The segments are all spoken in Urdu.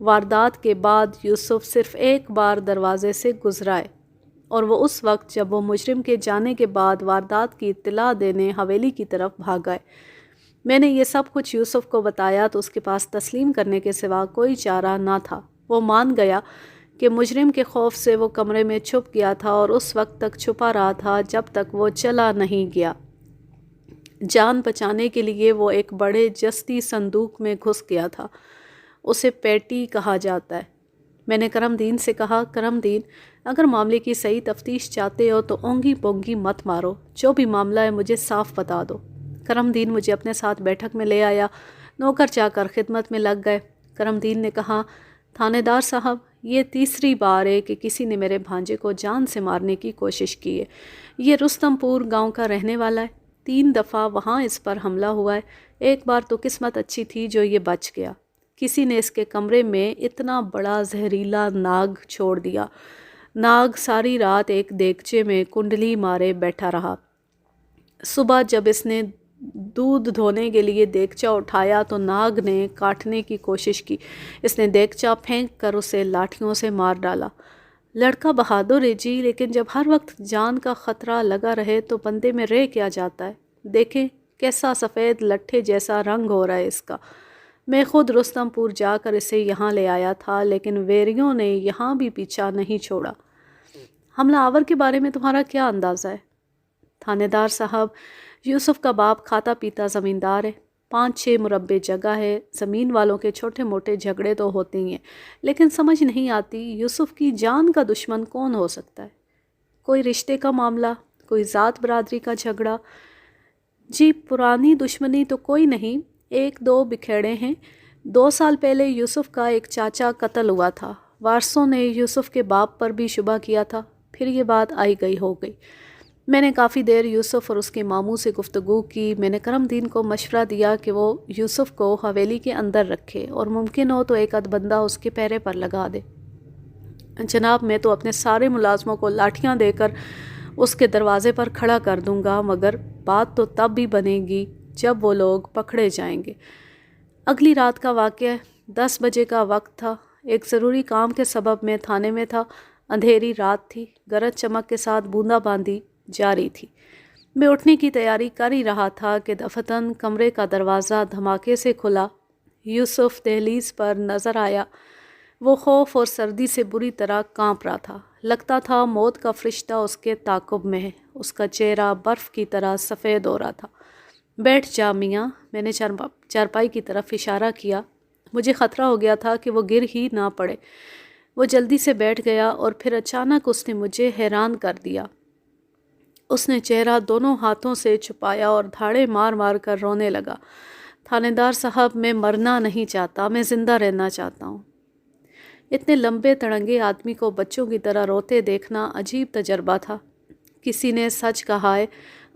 واردات کے بعد یوسف صرف ایک بار دروازے سے گزرا ہے، اور وہ اس وقت جب وہ مجرم کے جانے کے بعد واردات کی اطلاع دینے حویلی کی طرف بھاگا ہے۔ میں نے یہ سب کچھ یوسف کو بتایا تو اس کے پاس تسلیم کرنے کے سوا کوئی چارہ نہ تھا۔ وہ مان گیا کہ مجرم کے خوف سے وہ کمرے میں چھپ گیا تھا اور اس وقت تک چھپا رہا تھا جب تک وہ چلا نہیں گیا۔ جان بچانے کے لیے وہ ایک بڑے جستی صندوق میں گھس گیا تھا۔ اسے پیٹی کہا جاتا ہے۔ میں نے کرم دین سے کہا، کرم دین، اگر معاملے کی صحیح تفتیش چاہتے ہو تو اونگی پونگی مت مارو، جو بھی معاملہ ہے مجھے صاف بتا دو۔ کرم دین مجھے اپنے ساتھ بیٹھک میں لے آیا، نوکر چاہ کر خدمت میں لگ گئے۔ کرم دین نے کہا، تھانے دار صاحب، یہ تیسری بار ہے کہ کسی نے میرے بھانجے کو جان سے مارنے کی کوشش کی ہے۔ یہ رستم پور گاؤں کا رہنے والا ہے، 3 دفعہ وہاں اس پر حملہ ہوا ہے۔ ایک بار تو قسمت اچھی تھی جو یہ بچ گیا۔ کسی نے اس کے کمرے میں اتنا بڑا زہریلا ناگ چھوڑ دیا۔ ناگ ساری رات ایک دیگچے میں کنڈلی مارے بیٹھا رہا۔ صبح جب اس نے دودھ دھونے کے لیے دیگچہ اٹھایا تو ناگ نے کاٹنے کی کوشش کی۔ اس نے دیگچہ پھینک کر اسے لاٹھیوں سے مار ڈالا۔ لڑکا بہادر ہے جی، لیکن جب ہر وقت جان کا خطرہ لگا رہے تو بندے میں رہ کیا جاتا ہے۔ دیکھیں کیسا سفید لٹھے جیسا رنگ ہو رہا ہے اس کا۔ میں خود رستم پور جا کر اسے یہاں لے آیا تھا، لیکن ویریوں نے یہاں بھی پیچھا نہیں چھوڑا۔ حملہ آور کے بارے میں تمہارا کیا اندازہ ہے؟ تھانے دار صاحب، یوسف کا باپ کھاتا پیتا زمیندار ہے، 5-6 مربع جگہ ہے۔ زمین والوں کے چھوٹے موٹے جھگڑے تو ہوتے ہی ہیں، لیکن سمجھ نہیں آتی یوسف کی جان کا دشمن کون ہو سکتا ہے؟ کوئی رشتے کا معاملہ، کوئی ذات برادری کا جھگڑا؟ جی پرانی دشمنی تو کوئی نہیں، 1-2 بکھیڑے ہیں۔ 2 سال پہلے یوسف کا ایک چاچا قتل ہوا تھا۔ وارثوں نے یوسف کے باپ پر بھی شبہ کیا تھا، پھر یہ بات آئی گئی ہو گئی۔ میں نے کافی دیر یوسف اور اس کے ماموں سے گفتگو کی۔ میں نے کرم دین کو مشورہ دیا کہ وہ یوسف کو حویلی کے اندر رکھے اور ممکن ہو تو ایک آدھ بندہ اس کے پیرے پر لگا دے۔ جناب میں تو اپنے سارے ملازموں کو لاٹھیاں دے کر اس کے دروازے پر کھڑا کر دوں گا، مگر بات تو تب بھی بنے گی جب وہ لوگ پکڑے جائیں گے۔ اگلی رات کا واقعہ ہے، 10 بجے کا وقت تھا۔ ایک ضروری کام کے سبب میں تھانے میں تھا۔ اندھیری رات تھی، گرج چمک کے ساتھ بوندا باندی جاری تھی۔ میں اٹھنے کی تیاری کر ہی رہا تھا کہ دفتن کمرے کا دروازہ دھماکے سے کھلا۔ یوسف دہلیز پر نظر آیا۔ وہ خوف اور سردی سے بری طرح کانپ رہا تھا۔ لگتا تھا موت کا فرشتہ اس کے تعاقب میں ہے۔ اس کا چہرہ برف کی طرح سفید ہو رہا تھا۔ بیٹھ جا میاں، میں نے چارپائی کی طرف اشارہ کیا۔ مجھے خطرہ ہو گیا تھا کہ وہ گر ہی نہ پڑے۔ وہ جلدی سے بیٹھ گیا اور پھر اچانک اس نے مجھے حیران کر دیا۔ اس نے چہرہ دونوں ہاتھوں سے چھپایا اور دھاڑے مار مار کر رونے لگا۔ تھانے دار صاحب، میں مرنا نہیں چاہتا، میں زندہ رہنا چاہتا ہوں۔ اتنے لمبے تڑنگے آدمی کو بچوں کی طرح روتے دیکھنا عجیب تجربہ تھا۔ کسی نے سچ کہا ہے،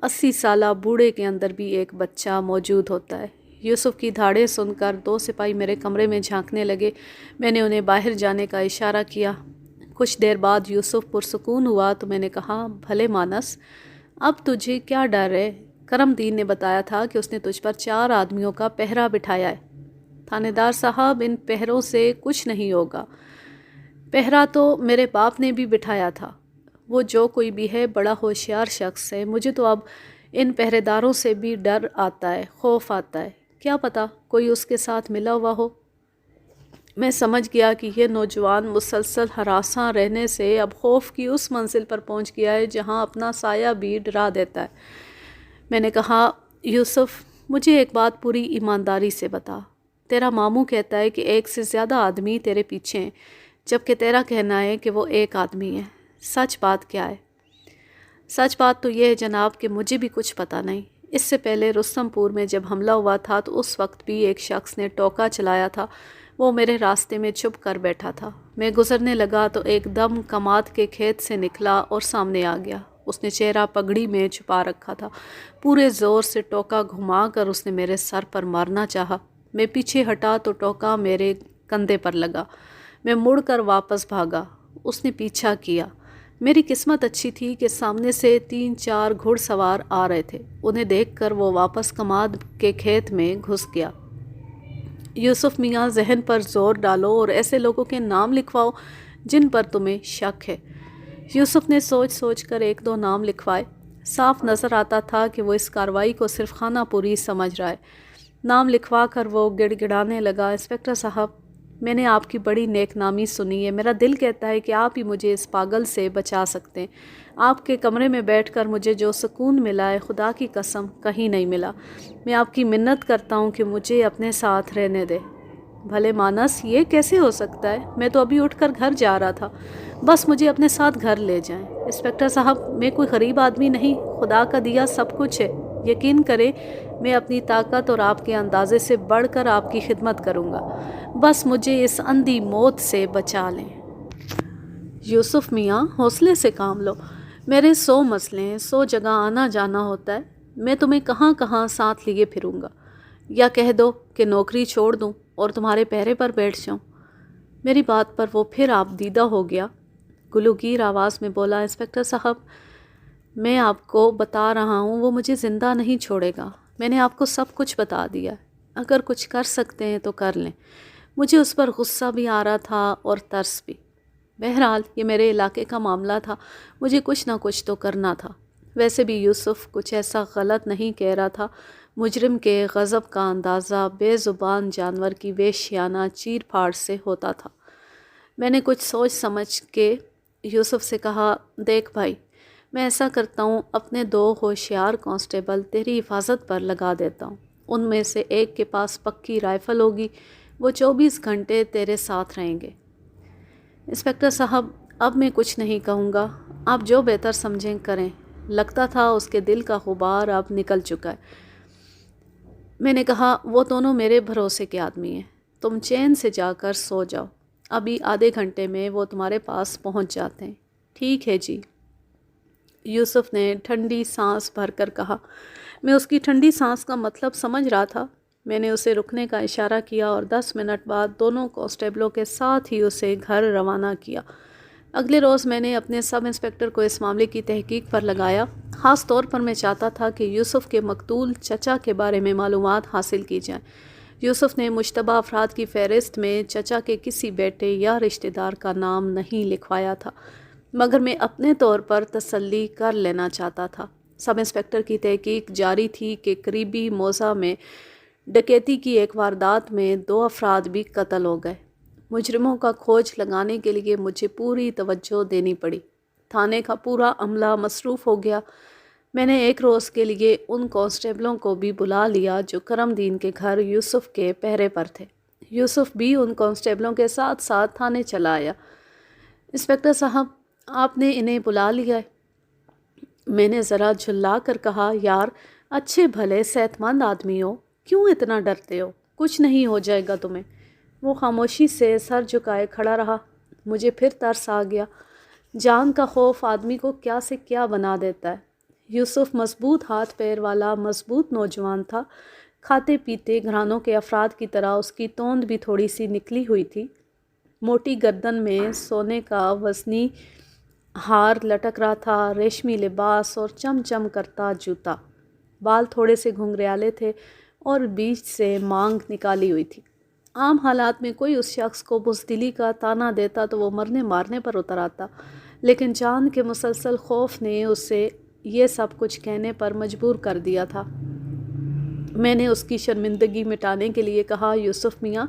80 سالہ بوڑھے کے اندر بھی ایک بچہ موجود ہوتا ہے۔ یوسف کی دھاڑیں سن کر 2 سپاہی میرے کمرے میں جھانکنے لگے۔ میں نے انہیں باہر جانے کا اشارہ کیا۔ کچھ دیر بعد یوسف پرسکون ہوا تو میں نے کہا، بھلے مانس، اب تجھے کیا ڈر ہے؟ کرم دین نے بتایا تھا کہ اس نے تجھ پر 4 آدمیوں کا پہرا بٹھایا ہے۔ تھانے دار صاحب، ان پہروں سے کچھ نہیں ہوگا۔ پہرا تو میرے باپ نے بھی بٹھایا تھا۔ وہ جو کوئی بھی ہے بڑا ہوشیار شخص ہے۔ مجھے تو اب ان پہرے داروں سے بھی ڈر آتا ہے، خوف آتا ہے۔ کیا پتہ کوئی اس کے ساتھ ملا ہوا ہو۔ میں سمجھ گیا کہ یہ نوجوان مسلسل ہراساں رہنے سے اب خوف کی اس منزل پر پہنچ گیا ہے جہاں اپنا سایہ بھی ڈرا دیتا ہے۔ میں نے کہا، یوسف، مجھے ایک بات پوری ایمانداری سے بتا۔ تیرا ماموں کہتا ہے کہ 1 سے زیادہ آدمی تیرے پیچھے ہیں، جبکہ تیرا کہنا ہے کہ وہ 1 آدمی ہے۔ سچ بات کیا ہے؟ سچ بات تو یہ ہے جناب کہ مجھے بھی کچھ پتہ نہیں۔ اس سے پہلے رستم پور میں جب حملہ ہوا تھا تو اس وقت بھی ایک شخص نے ٹوکا چلایا تھا۔ وہ میرے راستے میں چھپ کر بیٹھا تھا۔ میں گزرنے لگا تو ایک دم کماد کے کھیت سے نکلا اور سامنے آ گیا۔ اس نے چہرہ پگڑی میں چھپا رکھا تھا۔ پورے زور سے ٹوکا گھما کر اس نے میرے سر پر مارنا چاہا۔ میں پیچھے ہٹا تو ٹوکا میرے کندھے پر لگا۔ میں مڑ کر واپس بھاگا۔ اس نے پیچھا کیا۔ میری قسمت اچھی تھی کہ سامنے سے 3-4 گھڑ سوار آ رہے تھے۔ انہیں دیکھ کر وہ واپس کماد کے کھیت میں گھس گیا۔ یوسف میاں ذہن پر زور ڈالو اور ایسے لوگوں کے نام لکھواؤ جن پر تمہیں شک ہے۔ یوسف نے سوچ سوچ کر ایک دو نام لکھوائے۔ صاف نظر آتا تھا کہ وہ اس کارروائی کو صرف خانہ پوری سمجھ رہا ہے۔ نام لکھوا کر وہ گڑ گڑانے لگا، انسپکٹر صاحب، میں نے آپ کی بڑی نیک نامی سنی ہے۔ میرا دل کہتا ہے کہ آپ ہی مجھے اس پاگل سے بچا سکتے ہیں۔ آپ کے کمرے میں بیٹھ کر مجھے جو سکون ملا ہے، خدا کی قسم کہیں نہیں ملا۔ میں آپ کی منت کرتا ہوں کہ مجھے اپنے ساتھ رہنے دے۔ بھلے مانس، یہ کیسے ہو سکتا ہے؟ میں تو ابھی اٹھ کر گھر جا رہا تھا، بس مجھے اپنے ساتھ گھر لے جائیں۔ انسپکٹر صاحب، میں کوئی غریب آدمی نہیں، خدا کا دیا سب کچھ ہے۔ یقین کریں، میں اپنی طاقت اور آپ کے اندازے سے بڑھ کر آپ کی خدمت کروں گا، بس مجھے اس اندھی موت سے بچا لیں۔ یوسف میاں، حوصلے سے کام لو۔ میرے 100 مسئلے ہیں، 100 جگہ آنا جانا ہوتا ہے، میں تمہیں کہاں کہاں ساتھ لیے پھروں گا۔ یا کہہ دو کہ نوکری چھوڑ دوں اور تمہارے پہرے پر بیٹھ جاؤں۔ میری بات پر وہ پھر آپ دیدہ ہو گیا، گلوگیر آواز میں بولا، انسپکٹر صاحب، میں آپ کو بتا رہا ہوں وہ مجھے زندہ نہیں چھوڑے گا۔ میں نے آپ کو سب کچھ بتا دیا، اگر کچھ کر سکتے ہیں تو کر لیں۔ مجھے اس پر غصہ بھی آ رہا تھا اور ترس بھی۔ بہرحال یہ میرے علاقے کا معاملہ تھا، مجھے کچھ نہ کچھ تو کرنا تھا۔ ویسے بھی یوسف کچھ ایسا غلط نہیں کہہ رہا تھا۔ مجرم کے غضب کا اندازہ بے زبان جانور کی وحشیانہ چیر پھاڑ سے ہوتا تھا۔ میں نے کچھ سوچ سمجھ کے یوسف سے کہا، دیکھ بھائی، میں ایسا کرتا ہوں، اپنے 2 ہوشیار کانسٹیبل تیری حفاظت پر لگا دیتا ہوں۔ ان میں سے ایک کے پاس پکی رائفل ہوگی، وہ 24 گھنٹے تیرے ساتھ رہیں گے۔ انسپکٹر صاحب، اب میں کچھ نہیں کہوں گا، آپ جو بہتر سمجھیں کریں۔ لگتا تھا اس کے دل کا غبار اب نکل چکا ہے۔ میں نے کہا، وہ دونوں میرے بھروسے کے آدمی ہیں، تم چین سے جا کر سو جاؤ، ابھی آدھے گھنٹے میں وہ تمہارے پاس پہنچ جاتے ہیں۔ ٹھیک ہے جی، یوسف نے ٹھنڈی سانس بھر کر کہا۔ میں اس کی ٹھنڈی سانس کا مطلب سمجھ رہا تھا۔ میں نے اسے رکنے کا اشارہ کیا اور 10 منٹ بعد دونوں کانسٹیبلوں کے ساتھ ہی اسے گھر روانہ کیا۔ اگلے روز میں نے اپنے سب انسپکٹر کو اس معاملے کی تحقیق پر لگایا۔ خاص طور پر میں چاہتا تھا کہ یوسف کے مقتول چچا کے بارے میں معلومات حاصل کی جائیں۔ یوسف نے مشتبہ افراد کی فہرست میں چچا کے کسی بیٹے یا رشتہ دار کا نام نہیں لکھوایا تھا، مگر میں اپنے طور پر تسلی کر لینا چاہتا تھا۔ سب انسپکٹر کی تحقیق جاری تھی کہ قریبی موضع میں ڈکیتی کی ایک واردات میں 2 افراد بھی قتل ہو گئے۔ مجرموں کا کھوج لگانے کے لیے مجھے پوری توجہ دینی پڑی۔ تھانے کا پورا عملہ مصروف ہو گیا۔ میں نے ایک روز کے لیے ان کانسٹیبلوں کو بھی بلا لیا جو کرم دین کے گھر یوسف کے پہرے پر تھے۔ یوسف بھی ان کانسٹیبلوں کے ساتھ ساتھ تھانے چلا آیا۔ انسپکٹر صاحب، آپ نے انہیں بلا لیا ہے؟ میں نے ذرا جھلا کر کہا، یار، اچھے بھلے صحت مند آدمی ہو، کیوں اتنا ڈرتے ہو؟ کچھ نہیں ہو جائے گا تمہیں۔ وہ خاموشی سے سر جھکائے کھڑا رہا۔ مجھے پھر ترس آ گیا۔ جان کا خوف آدمی کو کیا سے کیا بنا دیتا ہے۔ یوسف مضبوط ہاتھ پیر والا مضبوط نوجوان تھا۔ کھاتے پیتے گھرانوں کے افراد کی طرح اس کی توند بھی تھوڑی سی نکلی ہوئی تھی۔ موٹی گردن میں سونے کا وزنی ہار لٹک رہا تھا، ریشمی لباس اور چم چم کرتا جوتا۔ بال تھوڑے سے گھنگریالے تھے اور بیچ سے مانگ نکالی ہوئی تھی۔ عام حالات میں کوئی اس شخص کو بزدلی کا طعنہ دیتا تو وہ مرنے مارنے پر اتر آتا، لیکن جان کے مسلسل خوف نے اسے یہ سب کچھ کہنے پر مجبور کر دیا تھا۔ میں نے اس کی شرمندگی مٹانے کے لیے کہا، یوسف میاں،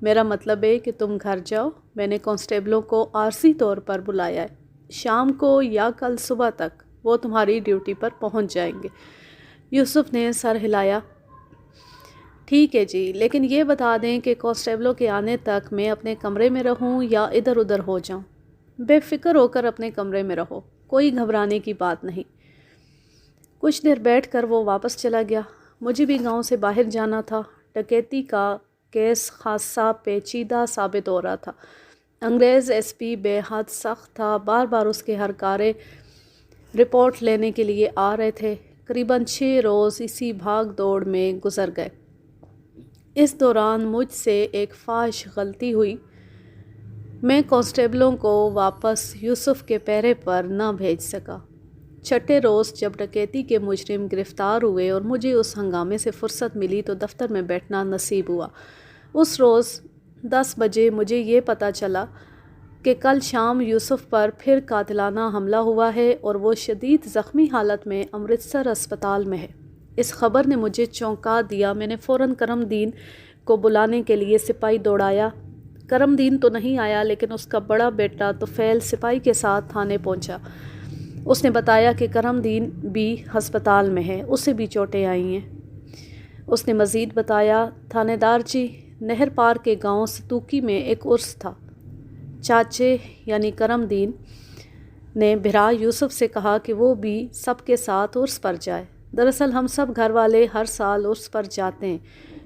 میرا مطلب ہے کہ تم گھر جاؤ۔ میں نے کانسٹیبلوں کو عارضی طور پر بلایا ہے، شام کو یا کل صبح تک وہ تمہاری ڈیوٹی پر پہنچ جائیں گے۔ یوسف نے سر ہلایا۔ ٹھیک ہے جی، لیکن یہ بتا دیں کہ کانسٹیبلوں کے آنے تک میں اپنے کمرے میں رہوں یا ادھر ادھر ہو جاؤں؟ بے فکر ہو کر اپنے کمرے میں رہو، کوئی گھبرانے کی بات نہیں۔ کچھ دیر بیٹھ کر وہ واپس چلا گیا۔ مجھے بھی گاؤں سے باہر جانا تھا۔ ڈکیتی کا کیس خاصا پیچیدہ ثابت ہو رہا تھا۔ انگریز ایس پی بے حد سخت تھا، بار بار اس کے ہر کارے رپورٹ لینے کے لیے آ رہے تھے۔ قریباً 6 روز اسی بھاگ دوڑ میں گزر گئے۔ اس دوران مجھ سے ایک فاحش غلطی ہوئی۔ میں کانسٹیبلوں کو واپس یوسف کے پہرے پر نہ بھیج سکا۔ چھٹے روز جب ڈکیتی کے مجرم گرفتار ہوئے اور مجھے اس ہنگامے سے فرصت ملی تو دفتر میں بیٹھنا نصیب ہوا۔ اس روز 10 بجے مجھے یہ پتہ چلا کہ کل شام یوسف پر پھر قاتلانہ حملہ ہوا ہے اور وہ شدید زخمی حالت میں امرتسر اسپتال میں ہے۔ اس خبر نے مجھے چونکا دیا۔ میں نے فوراً کرم دین کو بلانے کے لیے سپاہی دوڑایا۔ کرم دین تو نہیں آیا، لیکن اس کا بڑا بیٹا طفیل سپاہی کے ساتھ تھانے پہنچا۔ اس نے بتایا کہ کرم دین بھی ہسپتال میں ہے، اسے بھی چوٹیں آئی ہیں۔ اس نے مزید بتایا، تھانے دار جی، نہر پار کے گاؤں ستوکی میں ایک عرس تھا۔ چاچے یعنی کرم دین نے بھرا یوسف سے کہا کہ وہ بھی سب کے ساتھ عرس پر جائے۔ دراصل ہم سب گھر والے ہر سال عرس پر جاتے ہیں۔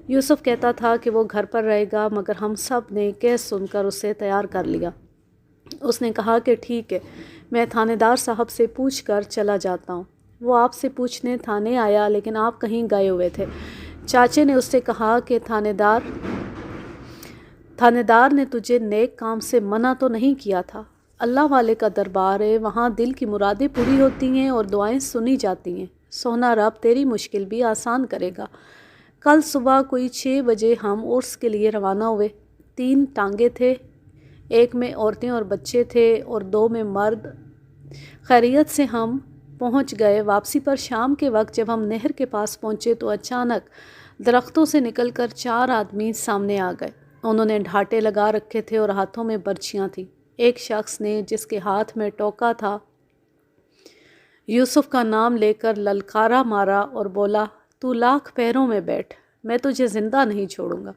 یوسف کہتا تھا کہ وہ گھر پر رہے گا، مگر ہم سب نے کیس سن کر اسے تیار کر لیا۔ اس نے کہا کہ ٹھیک ہے، میں تھانے دار صاحب سے پوچھ کر چلا جاتا ہوں۔ وہ آپ سے پوچھنے تھانے آیا، لیکن آپ کہیں گئے ہوئے تھے۔ چاچے نے اس سے کہا کہ تھانے دار نے تجھے نیک کام سے منع تو نہیں کیا تھا؟ اللہ والے کا دربار ہے، وہاں دل کی مرادیں پوری ہوتی ہیں اور دعائیں سنی جاتی ہیں۔ سونا رب تیری مشکل بھی آسان کرے گا۔ کل صبح کوئی 6 بجے ہم عرس کے لیے روانہ ہوئے۔ 3 ٹانگے تھے، ایک میں عورتیں اور بچے تھے اور 2 میں مرد۔ خیریت سے ہم پہنچ گئے۔ واپسی پر شام کے وقت جب ہم نہر کے پاس پہنچے تو اچانک درختوں سے نکل کر 4 آدمی سامنے آ گئے۔ انہوں نے ڈھاٹے لگا رکھے تھے اور ہاتھوں میں برچیاں تھیں۔ ایک شخص نے، جس کے ہاتھ میں ٹوکا تھا، یوسف کا نام لے کر للکارا مارا اور بولا، تو لاکھ پیروں میں بیٹھ، میں تجھے زندہ نہیں چھوڑوں گا۔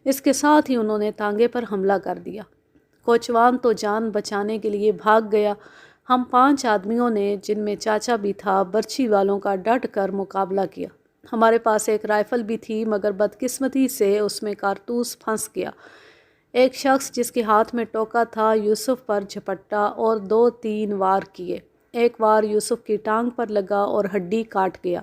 اس کے ساتھ ہی انہوں نے تانگے پر حملہ کر دیا۔ کوچوان تو جان بچانے کے لیے بھاگ گیا۔ ہم 5 آدمیوں نے، جن میں چاچا بھی تھا، برچی والوں کا ڈٹ کر مقابلہ کیا۔ ہمارے پاس ایک رائفل بھی تھی، مگر بدقسمتی سے اس میں کارتوس پھنس گیا۔ ایک شخص جس کے ہاتھ میں ٹوکا تھا یوسف پر جھپٹا اور 2-3 وار کیے۔ ایک وار یوسف کی ٹانگ پر لگا اور ہڈی کاٹ گیا۔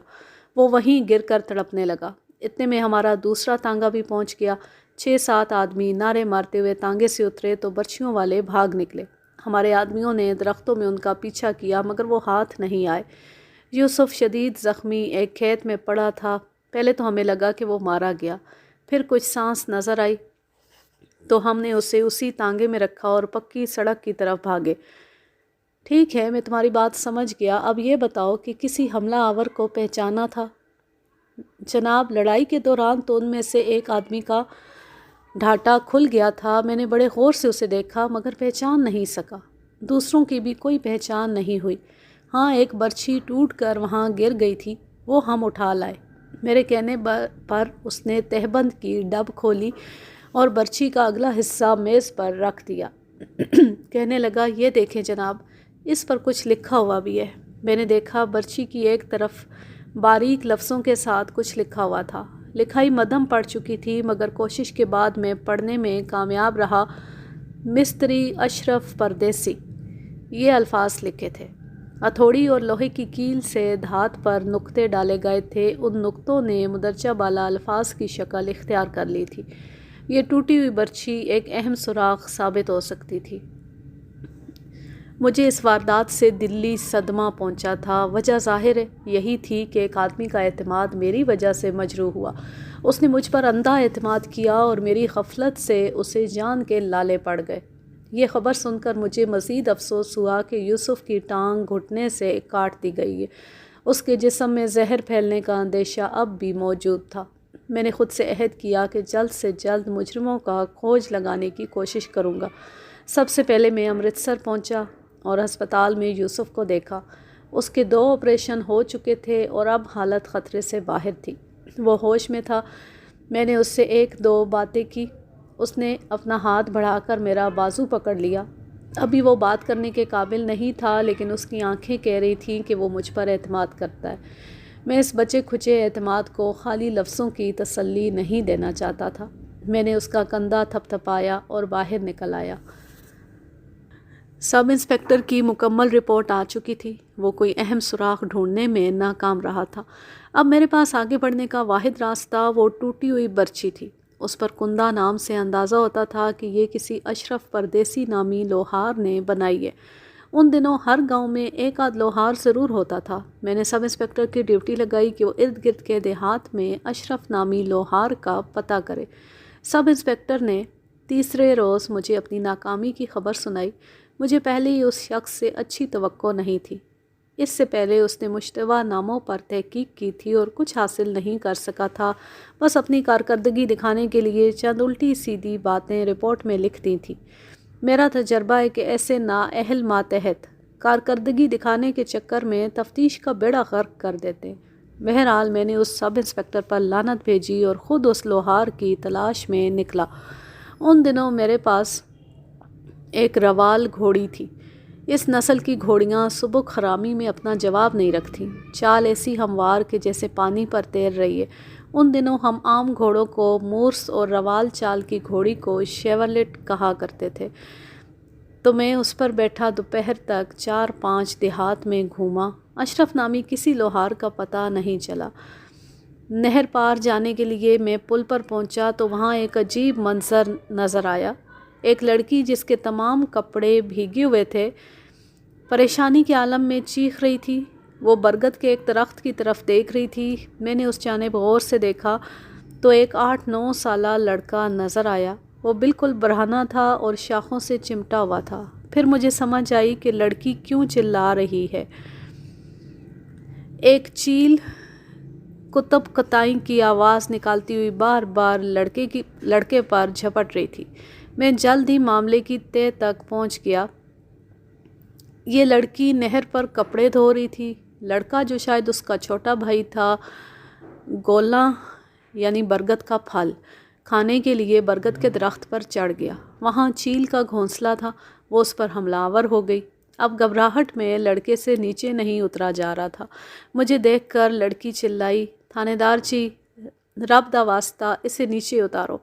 وہ وہیں گر کر تڑپنے لگا۔ اتنے میں ہمارا دوسرا تانگا بھی پہنچ گیا۔ 6-7 آدمی نعرے مارتے ہوئے تانگے سے اترے تو برچیوں والے بھاگ نکلے۔ ہمارے آدمیوں نے درختوں میں ان کا پیچھا کیا، مگر وہ ہاتھ نہیں آئے۔ یوسف شدید زخمی ایک کھیت میں پڑا تھا۔ پہلے تو ہمیں لگا کہ وہ مارا گیا، پھر کچھ سانس نظر آئی تو ہم نے اسے اسی تانگے میں رکھا اور پکی سڑک کی طرف بھاگے۔ ٹھیک ہے، میں تمہاری بات سمجھ گیا۔ اب یہ بتاؤ کہ کسی حملہ آور کو پہچانا تھا؟ جناب، لڑائی کے دوران تو ان میں سے ایک آدمی کا ڈھاٹا کھل گیا تھا۔ میں نے بڑے غور سے اسے دیکھا، مگر پہچان نہیں سکا۔ دوسروں کی بھی کوئی پہچان نہیں ہوئی۔ ہاں، ایک برچھی ٹوٹ کر وہاں گر گئی تھی، وہ ہم اٹھا لائے۔ میرے کہنے پر اس نے تہبند کی ڈب کھولی اور برچھی کا اگلا حصہ میز پر رکھ دیا۔ کہنے لگا، یہ دیکھیں جناب، اس پر کچھ لکھا ہوا بھی ہے۔ میں نے دیکھا، برچھی کی ایک طرف باریک لفظوں کے ساتھ کچھ لکھا ہوا تھا۔ لکھائی مدھم پڑ چکی تھی، مگر کوشش کے بعد میں پڑھنے میں کامیاب رہا۔ مستری اشرف پردیسی، یہ الفاظ لکھے تھے۔ ہتھوڑی اور لوہے کی کیل سے دھات پر نقطے ڈالے گئے تھے۔ ان نقطوں نے مندرجہ بالا الفاظ کی شکل اختیار کر لی تھی۔ یہ ٹوٹی ہوئی برچھی ایک اہم سراغ ثابت ہو سکتی تھی۔ مجھے اس واردات سے دلی صدمہ پہنچا تھا۔ وجہ ظاہر یہی تھی کہ ایک آدمی کا اعتماد میری وجہ سے مجروح ہوا۔ اس نے مجھ پر اندھا اعتماد کیا اور میری غفلت سے اسے جان کے لالے پڑ گئے۔ یہ خبر سن کر مجھے مزید افسوس ہوا کہ یوسف کی ٹانگ گھٹنے سے کاٹ دی گئی ہے۔ اس کے جسم میں زہر پھیلنے کا اندیشہ اب بھی موجود تھا۔ میں نے خود سے عہد کیا کہ جلد سے جلد مجرموں کا کھوج لگانے کی کوشش کروں گا۔ سب سے پہلے میں امرتسر پہنچا اور ہسپتال میں یوسف کو دیکھا۔ اس کے 2 آپریشن ہو چکے تھے اور اب حالت خطرے سے باہر تھی۔ وہ ہوش میں تھا۔ میں نے اس سے 1-2 باتیں کی۔ اس نے اپنا ہاتھ بڑھا کر میرا بازو پکڑ لیا۔ ابھی وہ بات کرنے کے قابل نہیں تھا، لیکن اس کی آنکھیں کہہ رہی تھیں کہ وہ مجھ پر اعتماد کرتا ہے۔ میں اس بچے کھچے اعتماد کو خالی لفظوں کی تسلی نہیں دینا چاہتا تھا۔ میں نے اس کا کندھا تھپ تھپایا اور باہر نکل آیا۔ سب انسپکٹر کی مکمل رپورٹ آ چکی تھی۔ وہ کوئی اہم سراغ ڈھونڈنے میں ناکام رہا تھا۔ اب میرے پاس آگے بڑھنے کا واحد راستہ وہ ٹوٹی ہوئی برچی تھی۔ اس پر کندہ نام سے اندازہ ہوتا تھا کہ یہ کسی اشرف پردیسی نامی لوہار نے بنائی ہے۔ ان دنوں ہر گاؤں میں 1-8 لوہار ضرور ہوتا تھا۔ میں نے سب انسپکٹر کی ڈیوٹی لگائی کہ وہ ارد گرد کے دیہات میں اشرف نامی لوہار کا پتہ کرے۔ سب انسپکٹر نے تیسرے روز مجھے اپنی ناکامی کی خبر سنائی۔ مجھے پہلے ہی اس شخص سے اچھی توقع نہیں تھی۔ اس سے پہلے اس نے مشتبہ ناموں پر تحقیق کی تھی اور کچھ حاصل نہیں کر سکا تھا، بس اپنی کارکردگی دکھانے کے لیے چند الٹی سیدھی باتیں رپورٹ میں لکھ دی تھی۔ میرا تجربہ ہے کہ ایسے نااہل ماتحت کارکردگی دکھانے کے چکر میں تفتیش کا بیڑا غرق کر دیتے۔ بہرحال میں نے اس سب انسپکٹر پر لعنت بھیجی اور خود اس لوہار کی تلاش میں نکلا۔ ان دنوں میرے پاس ایک روال گھوڑی تھی۔ اس نسل کی گھوڑیاں سبک خرامی میں اپنا جواب نہیں رکھتیں، چال ایسی ہموار کہ جیسے پانی پر تیر رہی ہے۔ ان دنوں ہم عام گھوڑوں کو مورس اور روال چال کی گھوڑی کو شیورلیٹ کہا کرتے تھے۔ تو میں اس پر بیٹھا دوپہر تک 4-5 دیہات میں گھوما۔ اشرف نامی کسی لوہار کا پتہ نہیں چلا۔ نہر پار جانے کے لیے میں پل پر پہنچا تو وہاں ایک عجیب منظر نظر آیا۔ ایک لڑکی جس کے تمام کپڑے بھیگے ہوئے تھے پریشانی کے عالم میں چیخ رہی تھی۔ وہ برگد کے ایک درخت کی طرف دیکھ رہی تھی۔ میں نے اس جانب غور سے دیکھا تو ایک 8-9 سالہ لڑکا نظر آیا۔ وہ بالکل برہنہ تھا اور شاخوں سے چمٹا ہوا تھا۔ پھر مجھے سمجھ آئی کہ لڑکی کیوں چلا رہی ہے۔ ایک چیل کتب قطعی کی آواز نکالتی ہوئی بار بار لڑکے پر جھپٹ رہی تھی۔ میں جلد ہی معاملے کی تہہ تک پہنچ گیا۔ یہ لڑکی نہر پر کپڑے دھو رہی تھی۔ لڑکا جو شاید اس کا چھوٹا بھائی تھا، گولا یعنی برگد کا پھل کھانے کے لیے برگد کے درخت پر چڑھ گیا۔ وہاں چیل کا گھونسلہ تھا، وہ اس پر حملہ آور ہو گئی۔ اب گھبراہٹ میں لڑکے سے نیچے نہیں اترا جا رہا تھا۔ مجھے دیکھ کر لڑکی چلائی، تھانے دار جی، رب دا واسطہ اسے نیچے اتارو۔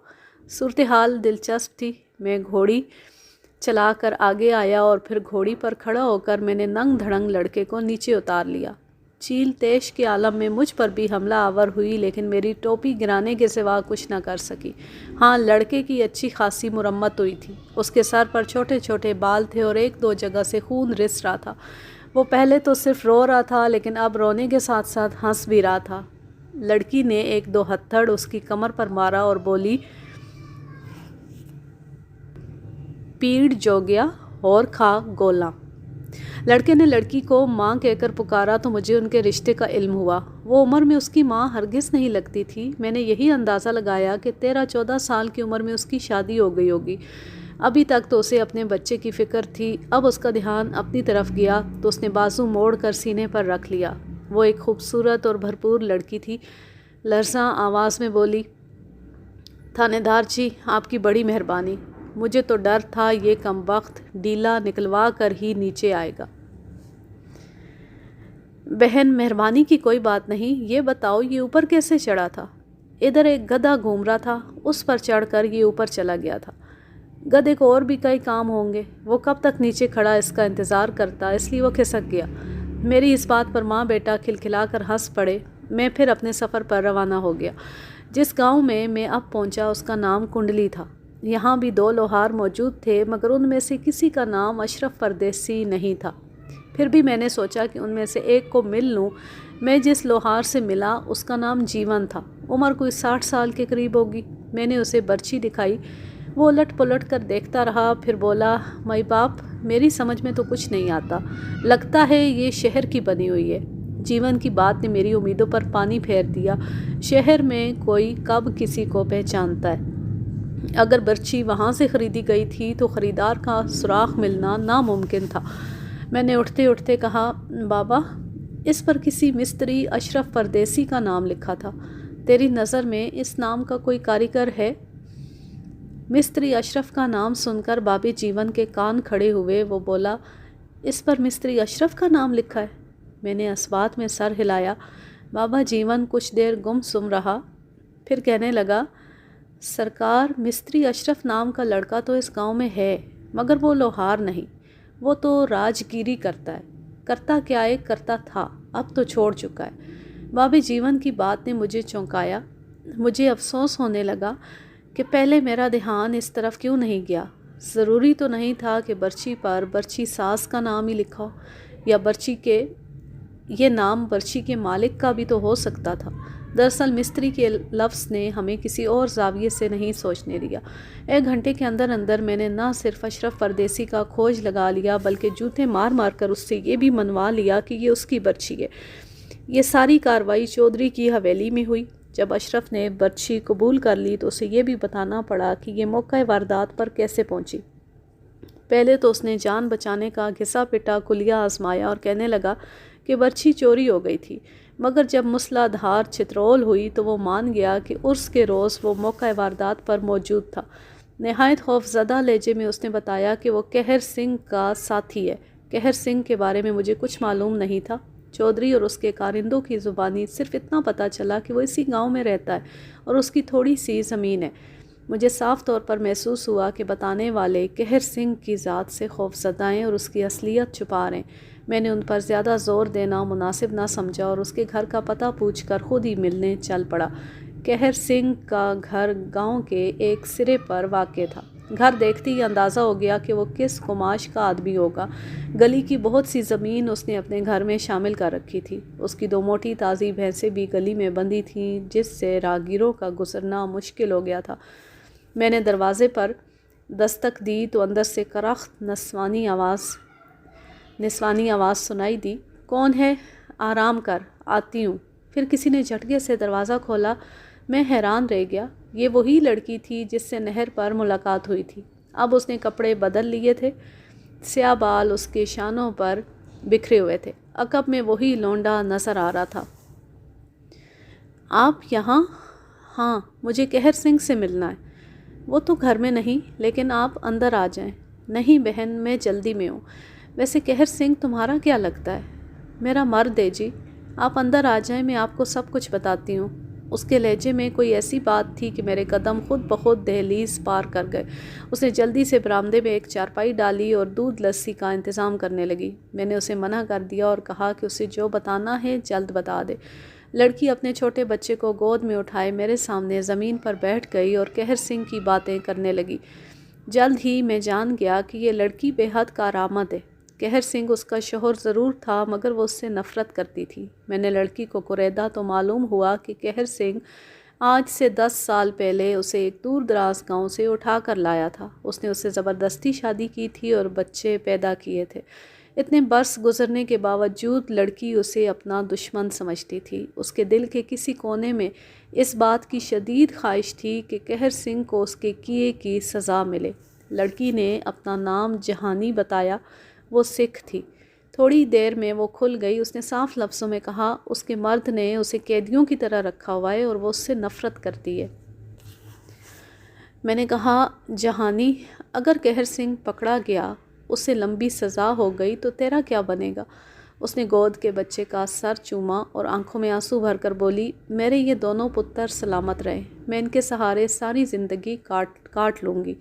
صورتحال دلچسپ تھی۔ میں گھوڑی چلا کر آگے آیا اور پھر گھوڑی پر کھڑا ہو کر میں نے ننگ دھڑنگ لڑکے کو نیچے اتار لیا۔ چیل تیش کے عالم میں مجھ پر بھی حملہ آور ہوئی، لیکن میری ٹوپی گرانے کے سوا کچھ نہ کر سکی۔ ہاں، لڑکے کی اچھی خاصی مرمت ہوئی تھی۔ اس کے سر پر چھوٹے چھوٹے بال تھے اور 1-2 جگہ سے خون رس رہا تھا۔ وہ پہلے تو صرف رو رہا تھا، لیکن اب رونے کے ساتھ ساتھ ہنس بھی رہا تھا۔ لڑکی نے 1-2 ہتھڑ اس کی کمر پر مارا اور بولی، پیڑ جو گیا اور کھا گولا۔ لڑکے نے لڑکی کو ماں کہہ کر پکارا تو مجھے ان کے رشتے کا علم ہوا۔ وہ عمر میں اس کی ماں ہرگز نہیں لگتی تھی۔ میں نے یہی اندازہ لگایا کہ 13-14 سال کی عمر میں اس کی شادی ہو گئی ہوگی۔ ابھی تک تو اسے اپنے بچے کی فکر تھی۔ اب اس کا دھیان اپنی طرف گیا تو اس نے بازو موڑ کر سینے پر رکھ لیا۔ وہ ایک خوبصورت اور بھرپور لڑکی تھی۔ لرزاں آواز میں بولی، تھانے دار جی، آپ کی بڑی مہربانی۔ مجھے تو ڈر تھا یہ کمبخت ڈیلا نکلوا کر ہی نیچے آئے گا۔ بہن، مہربانی کی کوئی بات نہیں، یہ بتاؤ یہ اوپر کیسے چڑھا تھا؟ ادھر ایک گدھا گھوم رہا تھا، اس پر چڑھ کر یہ اوپر چلا گیا تھا۔ گدھے کو اور بھی کئی کام ہوں گے، وہ کب تک نیچے کھڑا اس کا انتظار کرتا، اس لیے وہ کھسک گیا۔ میری اس بات پر ماں بیٹا کھلکھلا کر ہنس پڑے۔ میں پھر اپنے سفر پر روانہ ہو گیا۔ جس گاؤں میں اب پہنچا اس کا نام کنڈلی تھا۔ یہاں بھی 2 لوہار موجود تھے، مگر ان میں سے کسی کا نام اشرف پردیسی نہیں تھا۔ پھر بھی میں نے سوچا کہ ان میں سے ایک کو مل لوں۔ میں جس لوہار سے ملا اس کا نام جیون تھا، عمر کوئی 60 سال کے قریب ہوگی۔ میں نے اسے برچی دکھائی، وہ الٹ پلٹ کر دیکھتا رہا، پھر بولا، مائی باپ، میری سمجھ میں تو کچھ نہیں آتا، لگتا ہے یہ شہر کی بنی ہوئی ہے۔ جیون کی بات نے میری امیدوں پر پانی پھیر دیا۔ شہر میں کوئی کب کسی کو پہچانتا ہے؟ اگر برچی وہاں سے خریدی گئی تھی تو خریدار کا سراغ ملنا ناممکن تھا۔ میں نے اٹھتے اٹھتے کہا، بابا، اس پر کسی مستری اشرف پردیسی کا نام لکھا تھا، تیری نظر میں اس نام کا کوئی کاریگر ہے؟ مستری اشرف کا نام سن کر بابے جیون کے کان کھڑے ہوئے۔ وہ بولا، اس پر مستری اشرف کا نام لکھا ہے؟ میں نے اسبات میں سر ہلایا۔ بابا جیون کچھ دیر گم سم رہا، پھر کہنے لگا، سرکار، مستری اشرف نام کا لڑکا تو اس گاؤں میں ہے، مگر وہ لوہار نہیں، وہ تو راجگیری کرتا ہے۔ کرتا کیا ہے، کرتا تھا، اب تو چھوڑ چکا ہے۔ بابے جیون کی بات نے مجھے چونکایا۔ مجھے افسوس ہونے لگا کہ پہلے میرا دھیان اس طرف کیوں نہیں گیا۔ ضروری تو نہیں تھا کہ برچی پر برچی ساز کا نام ہی لکھا ہو، یا یہ نام برچی کے مالک کا بھی تو ہو سکتا تھا۔ دراصل مستری کے لفظ نے ہمیں کسی اور زاویے سے نہیں سوچنے دیا۔ 1 گھنٹے کے اندر اندر میں نے نہ صرف اشرف پردیسی کا کھوج لگا لیا بلکہ جوتے مار مار کر اس سے یہ بھی منوا لیا کہ یہ اس کی برچھی ہے۔ یہ ساری کارروائی چودھری کی حویلی میں ہوئی۔ جب اشرف نے برچھی قبول کر لی تو اسے یہ بھی بتانا پڑا کہ یہ موقع واردات پر کیسے پہنچی۔ پہلے تو اس نے جان بچانے کا گھسا پٹا کلیہ آزمایا اور کہنے لگا کہ برچھی چوری ہو گئی تھی، مگر جب مسلح دھار چھترول ہوئی تو وہ مان گیا کہ عرس کے روز وہ موقع واردات پر موجود تھا۔ نہایت خوف زدہ لہجے میں اس نے بتایا کہ وہ قہر سنگھ کا ساتھی ہے۔ قہر سنگھ کے بارے میں مجھے کچھ معلوم نہیں تھا۔ چودھری اور اس کے کارندوں کی زبانی صرف اتنا پتہ چلا کہ وہ اسی گاؤں میں رہتا ہے اور اس کی تھوڑی سی زمین ہے۔ مجھے صاف طور پر محسوس ہوا کہ بتانے والے قہر سنگھ کی ذات سے خوف زدہ ہیں اور اس کی اصلیت چھپا رہے ہیں۔ میں نے ان پر زیادہ زور دینا مناسب نہ سمجھا اور اس کے گھر کا پتہ پوچھ کر خود ہی ملنے چل پڑا۔ قہر سنگھ کا گھر گاؤں کے ایک سرے پر واقع تھا۔ گھر دیکھتے ہی اندازہ ہو گیا کہ وہ کس قماش کا آدمی ہوگا۔ گلی کی بہت سی زمین اس نے اپنے گھر میں شامل کر رکھی تھی۔ اس کی 2 موٹی تازی بھینسیں بھی گلی میں بندھی تھیں جس سے راہگیروں کا گزرنا مشکل ہو گیا تھا۔ میں نے دروازے پر دستک دی تو اندر سے کرخت نسوانی آواز سنائی دی، کون ہے؟ آرام کر، آتی ہوں۔ پھر کسی نے جھٹکے سے دروازہ کھولا۔ میں حیران رہ گیا۔ یہ وہی لڑکی تھی جس سے نہر پر ملاقات ہوئی تھی۔ اب اس نے کپڑے بدل لیے تھے، سیاہ بال اس کے شانوں پر بکھرے ہوئے تھے۔ عقب میں وہی لونڈا نظر آ رہا تھا۔ آپ یہاں؟ ہاں، مجھے قہر سنگھ سے ملنا ہے۔ وہ تو گھر میں نہیں، لیکن آپ اندر آ جائیں۔ نہیں بہن، میں جلدی میں ہوں۔ ویسے قہر سنگھ تمہارا کیا لگتا ہے؟ میرا مرد ہے جی۔ آپ اندر آ جائیں، میں آپ کو سب کچھ بتاتی ہوں۔ اس کے لہجے میں کوئی ایسی بات تھی کہ میرے قدم خود بخود دہلیز پار کر گئے۔ اس نے جلدی سے برآمدے میں ایک چارپائی ڈالی اور دودھ لسی کا انتظام کرنے لگی۔ میں نے اسے منع کر دیا اور کہا کہ اسے جو بتانا ہے جلد بتا دے۔ لڑکی اپنے چھوٹے بچے کو گود میں اٹھائے میرے سامنے زمین پر بیٹھ گئی اور قہر سنگھ کی باتیں کرنے لگی۔ جلد ہی میں جان گیا کہ یہ لڑکی بے حد کارآمد ہے۔ قہر سنگھ اس کا شوہر ضرور تھا مگر وہ اس سے نفرت کرتی تھی۔ میں نے لڑکی کو کریدا تو معلوم ہوا کہ قہر سنگھ آج سے 10 سال پہلے اسے ایک دور دراز گاؤں سے اٹھا کر لایا تھا۔ اس نے اسے زبردستی شادی کی تھی اور بچے پیدا کیے تھے۔ اتنے برس گزرنے کے باوجود لڑکی اسے اپنا دشمن سمجھتی تھی۔ اس کے دل کے کسی کونے میں اس بات کی شدید خواہش تھی کہ قہر سنگھ کو اس کے کیے کی سزا ملے۔ لڑکی نے اپنا نام جہانی بتایا۔ وہ سکھ تھی۔ تھوڑی دیر میں وہ کھل گئی۔ اس نے صاف لفظوں میں کہا، اس کے مرد نے اسے قیدیوں کی طرح رکھا ہوا ہے اور وہ اس سے نفرت کرتی ہے۔ میں نے کہا، جہانی، اگر قہر سنگھ پکڑا گیا، اسے لمبی سزا ہو گئی تو تیرا کیا بنے گا؟ اس نے گود کے بچے کا سر چوما اور آنکھوں میں آنسو بھر کر بولی، میرے یہ دونوں پتر سلامت رہے، میں ان کے سہارے ساری زندگی کاٹ لوں گی۔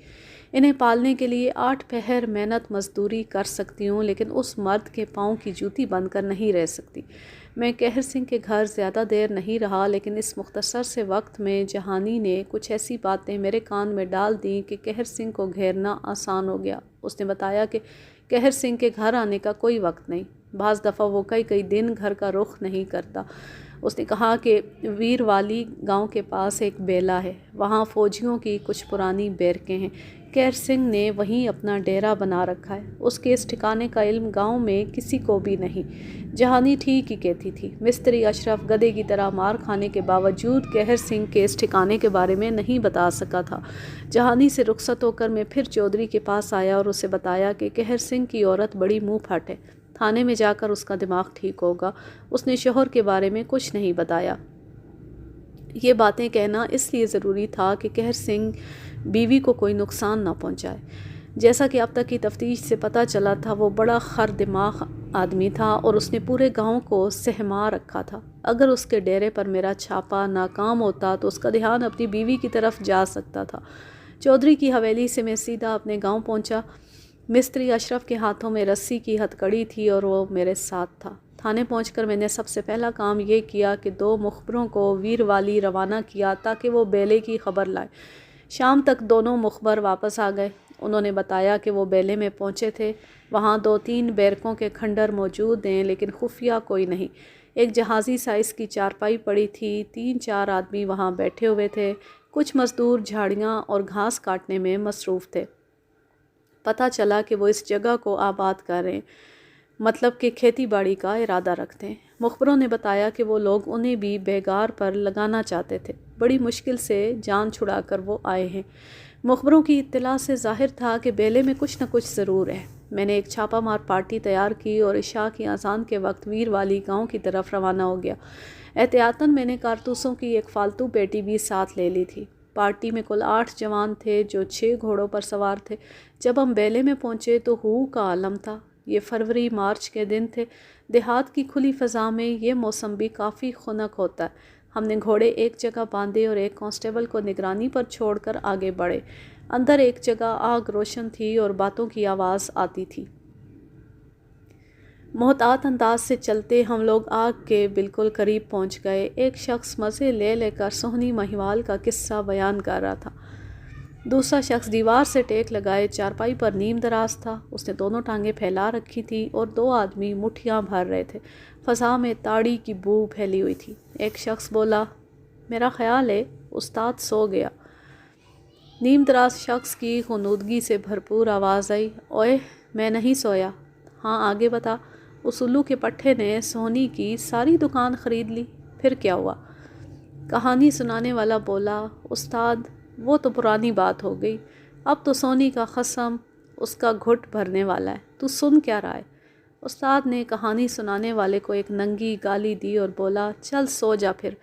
انہیں پالنے کے لیے 8 پہر محنت مزدوری کر سکتی ہوں، لیکن اس مرد کے پاؤں کی جوتی بن کر نہیں رہ سکتی۔ میں قہر سنگھ کے گھر زیادہ دیر نہیں رہا، لیکن اس مختصر سے وقت میں جہانی نے کچھ ایسی باتیں میرے کان میں ڈال دیں کہ قہر سنگھ کو گھیرنا آسان ہو گیا۔ اس نے بتایا کہ قہر سنگھ کے گھر آنے کا کوئی وقت نہیں۔ بعض دفعہ وہ کئی دن گھر کا رخ نہیں کرتا۔ اس نے کہا کہ ویروالی گاؤں کے پاس ایک بیلا ہے، وہاں فوجیوں کی کچھ پرانی بیرکیں ہیں۔ قہر سنگھ نے وہیں اپنا ڈیرا بنا رکھا ہے۔ اس کے اس ٹھکانے کا علم گاؤں میں کسی کو بھی نہیں۔ جہانی ٹھیک ہی کہتی تھی۔ مستری اشرف گدھے کی طرح مار کھانے کے باوجود قہر سنگھ کے اس ٹھکانے کے بارے میں نہیں بتا سکا تھا۔ جہانی سے رخصت ہو کر میں پھر چودھری کے پاس آیا اور اسے بتایا کہ قہر سنگھ کی عورت بڑی منہ پھٹ ہے، تھانے میں جا کر اس کا دماغ ٹھیک ہوگا۔ اس نے شوہر کے بارے میں کچھ نہیں بتایا۔ یہ باتیں کہنا اس لیے ضروری تھا کہ قہر سنگھ بیوی کو کوئی نقصان نہ پہنچائے۔ جیسا کہ اب تک کی تفتیش سے پتہ چلا تھا، وہ بڑا خر دماغ آدمی تھا اور اس نے پورے گاؤں کو سہما رکھا تھا۔ اگر اس کے ڈیرے پر میرا چھاپا ناکام ہوتا تو اس کا دھیان اپنی بیوی کی طرف جا سکتا تھا۔ چودھری کی حویلی سے میں سیدھا اپنے گاؤں پہنچا۔ مستری اشرف کے ہاتھوں میں رسی کی ہتھکڑی تھی اور وہ میرے ساتھ تھا۔ تھانے پہنچ کر میں نے سب سے پہلا کام یہ کیا کہ 2 مخبروں کو ویروالی روانہ کیا تاکہ وہ بیلے کی خبر لائیں۔ شام تک دونوں مخبر واپس آ گئے۔ انہوں نے بتایا کہ وہ بیلے میں پہنچے تھے، وہاں 2-3 بیرکوں کے کھنڈر موجود ہیں لیکن خفیہ کوئی نہیں۔ ایک جہازی سائز کی چارپائی پڑی تھی، 3-4 آدمی وہاں بیٹھے ہوئے تھے، کچھ مزدور جھاڑیاں اور گھاس کاٹنے میں مصروف تھے۔ پتہ چلا کہ وہ اس جگہ کو آباد کر رہے ہیں، مطلب کہ کھیتی باڑی کا ارادہ رکھتے ہیں۔ مخبروں نے بتایا کہ وہ لوگ انہیں بھی بیگار پر لگانا چاہتے تھے، بڑی مشکل سے جان چھڑا کر وہ آئے ہیں۔ مخبروں کی اطلاع سے ظاہر تھا کہ بیلے میں کچھ نہ کچھ ضرور ہے۔ میں نے ایک چھاپہ مار پارٹی تیار کی اور عشاء کی اذان کے وقت ویر والی گاؤں کی طرف روانہ ہو گیا۔ احتیاطاً میں نے کارتوسوں کی ایک فالتو پیٹی بھی ساتھ لے لی تھی۔ پارٹی میں کل 8 جوان تھے جو 6 گھوڑوں پر سوار تھے۔ جب ہم بیلے میں پہنچے تو ہو کا عالم تھا۔ یہ فروری مارچ کے دن تھے۔ دیہات کی کھلی فضا میں یہ موسم بھی کافی خنک ہوتا ہے۔ ہم نے گھوڑے ایک جگہ باندھے اور ایک کانسٹیبل کو نگرانی پر چھوڑ کر آگے بڑھے۔ اندر ایک جگہ آگ روشن تھی اور باتوں کی آواز آتی تھی۔ محتاط انداز سے چلتے ہم لوگ آگ کے بالکل قریب پہنچ گئے۔ ایک شخص مزے لے لے کر سہنی مہیوال کا قصہ بیان کر رہا تھا۔ دوسرا شخص دیوار سے ٹیک لگائے چارپائی پر نیم دراز تھا۔ اس نے دونوں ٹانگیں پھیلا رکھی تھی اور 2 آدمی مٹھیاں بھر رہے تھے۔ فضا میں تاڑی کی بو پھیلی ہوئی تھی۔ ایک شخص بولا، میرا خیال ہے استاد سو گیا۔ نیم دراز شخص کی غنودگی سے بھرپور آواز آئی، اوئے میں نہیں سویا۔ ہاں آگے بتا۔ اس الو کے پٹھے نے سونی کی ساری دکان خرید لی، پھر کیا ہوا؟ کہانی سنانے والا بولا، استاد وہ تو پرانی بات ہو گئی، اب تو سونی کا خصم اس کا گھٹ بھرنے والا ہے، تو سن کیا رہا ہے؟ استاد نے کہانی سنانے والے کو ایک ننگی گالی دی اور بولا، چل سو جا پھر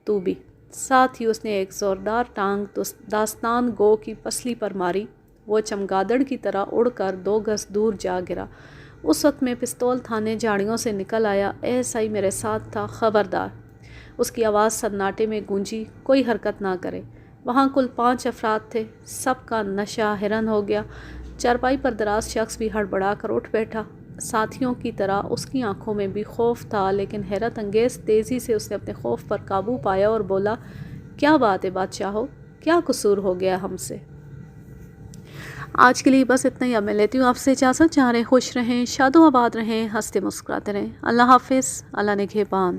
تو بھی۔ ساتھ ہی اس نے ایک زوردار ٹانگ داستان گو کی پسلی پر ماری۔ وہ چمگادڑ کی طرح اڑ کر 2 گز دور جا گرا۔ اس وقت میں پستول تھانے جھاڑیوں سے نکل آیا، ایسا ہی میرے ساتھ تھا، خبردار۔ اس کی آواز سناٹے میں گونجی، کوئی حرکت نہ کرے۔ وہاں کل 5 افراد تھے، سب کا نشہ حیران ہو گیا۔ چارپائی پر دراز شخص بھی ہڑبڑا کر اٹھ بیٹھا۔ ساتھیوں کی طرح اس کی آنکھوں میں بھی خوف تھا، لیکن حیرت انگیز تیزی سے اس نے اپنے خوف پر قابو پایا اور بولا، کیا بات ہے بادشاہو، کیا قصور ہو گیا ہم سے؟ آج کے لیے بس اتنا ہی، اب میں لیتی ہوں آپ سے اجازت۔ جہاں رہیں خوش رہیں، شاد و آباد رہیں، ہنستے مسکراتے رہیں۔ اللہ حافظ، اللہ نگہبان۔